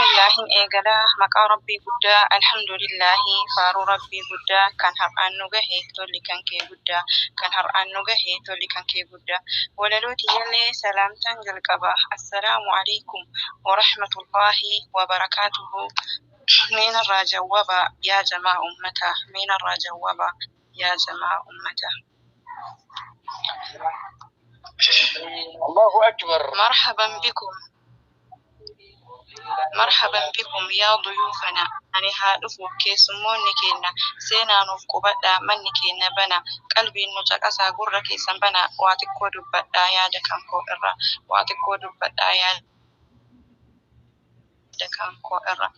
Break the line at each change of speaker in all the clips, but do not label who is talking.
لله إيجالا مقا ربي بودا الحمد لله فارو ربي بودا كان هر أنوجه تولي كان كي بودا كان هر أنوجه تولي كان كي بودا وللوتي يلي سلام تنجل كبا السلام عليكم ورحمة الله وبركاته من الراجع وبا يا جماعة أمته من الراجع وبا يا جماعة أمته
الله أكبر.
مرحبا بكم يا ضيوفنا أنا هادفو كيسمون نكينا سينا نفقبدا من نكينا بنا قلبي نتقصى قرى كيسن بنا واتكو دبدا يا دكان كو إرى واتكو دبدا يا دكان كو إرى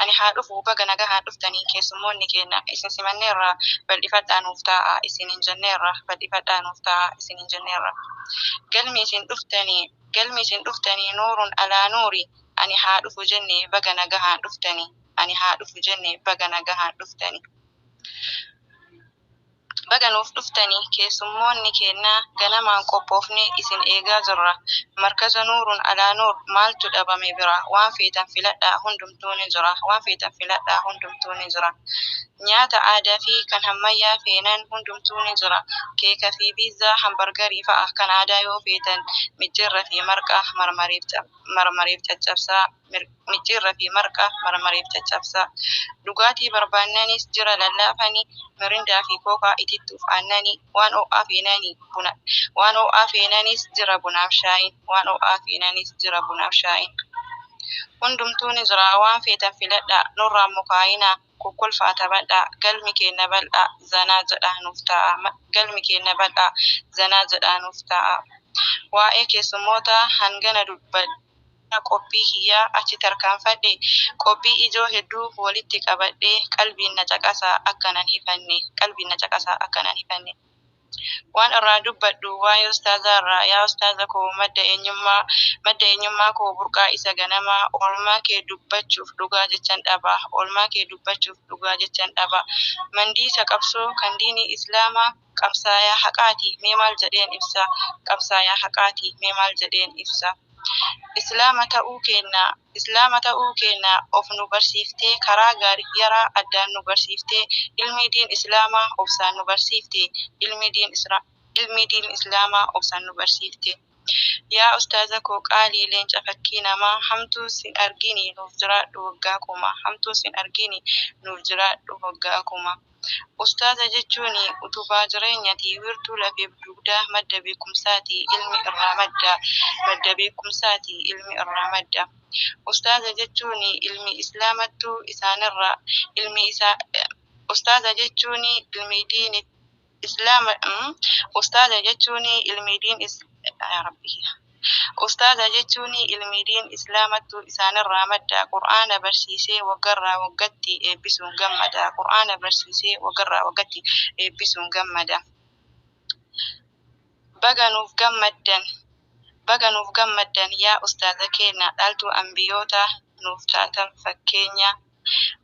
أنا هادفو بغا نغا هادفتني كيسمون نكينا إسن سمانيرا بل إفتا نفتاء إسن إنجنيرا بل إفتا نفتاء إسن إنجنيرا قلمي سن دفتني نور على نوري أني هادف جني بغا نغا دفتني أني هادف جني بغا نغا دفتني baga nuuf dhuftanii keessummoonni keenna ganamaan qophoofne isin eegaa jirra markaza nuurun alaa nuur maaltu dhabame bira waan feetan filadhaa hundumtuu ni jira waan feetan filadhaa hundumtuu ni jira nyaata aadaa fi kan ammayyaa feenan hundumtuu ni jira keeka fi piizaa hambargarii fa'a kan aadaa yoo feetan micciirra fi marqa marmariif caccabsaa micciirra fi marqa marmariif caccabsaa dhugaatii barbaannanis jira lallaafanii mirindaa fi kookaa itittuuf aannanii waan ho'aa feenanii buna waan ho'aa feenanis jira bunaaf shaayiin waan ho'aa feenanis jira bunaaf shaayiin hundumtuu ni jira waan feetan filadhaa nurraa mukaayinaa kokkolfaa taphadhaa galmi keenya bal'aa zanaa jedhaa nuuf ta'a galmi keenya bal'aa zanaa jedhaa nuuf ta'a waa'ee keessummoota hangana dubbadha qophii hiyyaa achi tarkaanfadhe qophii ijoo hedduu walitti qabadhe qalbiin na caqasaa akkanan hifanne waan irraa dubbadhu waa'ee ustaazarraa yaa ustaaza koo madda eenyummaa koo burqaa isa ganamaa oolmaa kee dubbachuuf dhugaa jechan dhaba mandiisa qabsoo kan diinii islaamaa qabsaayaa haqaati mee maal jedheen ibsa islaama ta'uu keenya of nu barsiiftee karaa gaarii yaraa addaan nu barsiiftee ilmi diin islaamaa obsaan nu barsiifte ilmi diin islaamaa obsaan nu barsiifte yaa ustaaza koo qaalii leenca fakkii namaa hamtuu sin argini nuuf jiraadhu waggaa kuma ustaaza jechuun utubaa jireenyati wirtuu lafeef dugdaa madda beekumsaati ilmi irraa madda ustaaza jechuun ilmi islaamattu isaanirraa ustaaza jechuun ilmi diin islaama ustaaza jechuun ilmi diin ustaaza jechuun ilmi diin islaamattu isaanirraa madda qur'aana barsiisee waggarraa waggatti eebbisuun gammada baga nuuf gammaddan yaa ustaaza keenya dhaaltuu ambiyoota nuuf taatan fakkeenya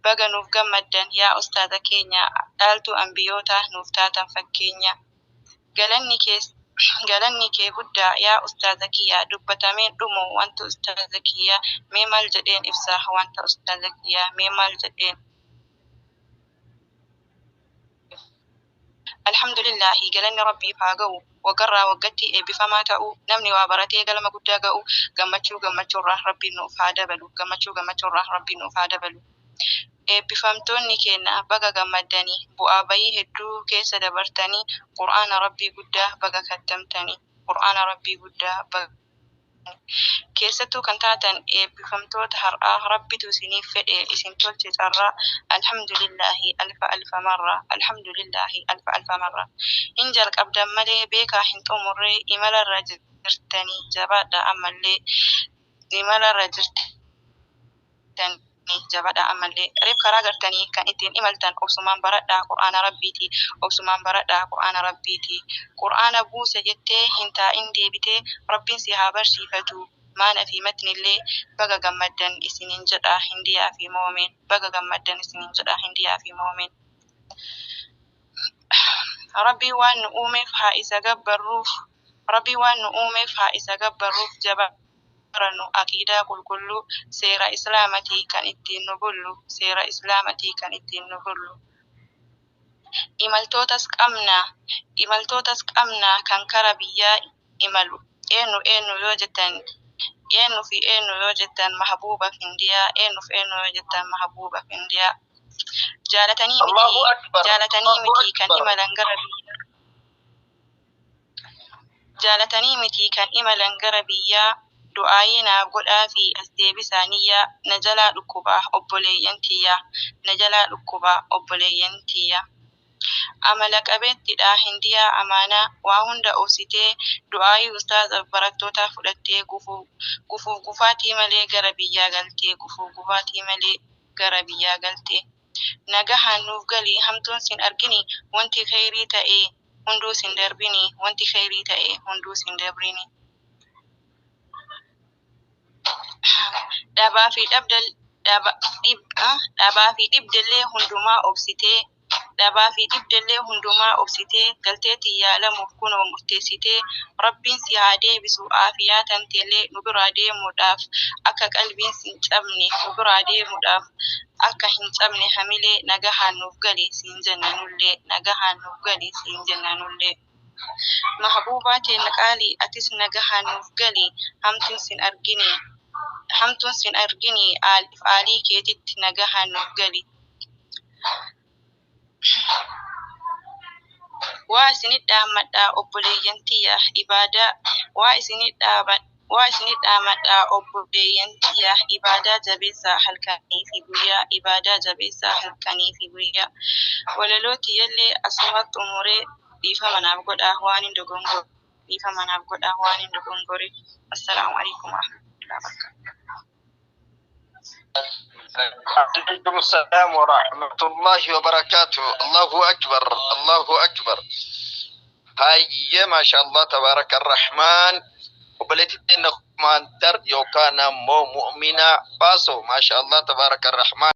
baga nuuf gammaddan yaa ustaaza keenya dhaaltuu ambiyoota nuuf taatan fakkeenya galanni kee guddaa yaa ustaaza kiyyaa dubbatameen dhumu wanta ustaaza kiyyaa mee maal jedheen ibsa wanta ustaaza kiyyaa mee maal jedheen alhamdulillahi galanni rabbiif haa ga'u waggarraa waggatti eebbifamaa ta'u namni waa baratee galma guddaa ga'u gammachuurraa rabbiin nuuf haa dabalu eebbifamtoonni keenya baga gammaddanii bu'aa bayii hedduu keessa dabartanii qur'aana rabbii guddaa baga kattamtanii keessattuu kan taatan eebbifamtoota har'aa rabbitu isiniif fedhe isin tolche carraa alhamdulillahi alfa marra hin jalqabdan malee beekaa hin xumurree imalarra jirtanii jabaadha ammallee reef karaa gartanii kan ittiin imaltan obsumaan baradhaa qur'aana rabbiiti qur'aana buuse jettee hin taa'in deebitee rabbiin si haa barsiifatu maana fi matnillee baga gammaddan isiniin jedha hindiyaa fi moomeen rabbii waan nu uumeef haa isa gabbarruuf barannu aqiidaa qulqulluu seera islaamatii kan ittiin nu bullu seera islaamatii kan ittiin nu bullu. Imaltootas qabnaa kan kara biyyaa imalu eenyu yoo jettan Mahabuuba Findiyaa yoo jettan Mahabuuba Findiyaa. Jaalatanii miti kan imalan gara biyyaa. Jaalatanii miti kan imalan gara biyyaa. Du'aayii naaf godhaa fi as deebisaa niyyaa na jalaa dhukkubaa obboleeyyan tiyyaa na jalaa dhukkubaa obboleeyyan tiyyaa. Amala qabeettidha Hindiyaa amaanaa waa hunda obsitee du'aayii ustaaza barattootaa fudhattee gufuuf gufaatii malee gara biyyaa galtee gufuuf gufaatii malee gara biyyaa galtee. Nagahaan nuuf galii hamtuun sin argini wanti khayrii ta'e hunduu sin darbini wanti khayrii ta'e hunduu sin darbini. Dhabaa fi dhibdellee hundumaa obsitee galtee xiyyaalamuuf kunoo murteessitee rabbiin si haa deebisu aafiyaa tanteellee nu biraa deemuudhaaf akka qalbiin sin cabne nu biraa deemuudhaaf akka hin cabne hamilee nagahaan nuuf gali siin jenna nullee nagahaan nuuf gali siin jenna nullee. Mahabuubaa teenya qaalii atis nagahaan nuuf gali hamtuun sin argini aalii keetitti nagahaan nuuf gali. Waa isinit dhaammadhaa obboleeyyan tiyya ibaadaa jabeessaa halkanii fi guyyaa ibaadaa jabeessaa halkanii fi guyyaa. Walaloo tiyyallee asumatti umuree dhiifama naaf godhaa waan hin dogongore. Assalaamu alaikum warahmatullahi wabarakatuh.
عليكم السلام ورحمة الله وبركاته. الله أكبر الله أكبر. هاي ما شاء الله تبارك الرحمن. وبلتي إنك ما در يوكانا مؤمنا باسو ما شاء الله تبارك الرحمن.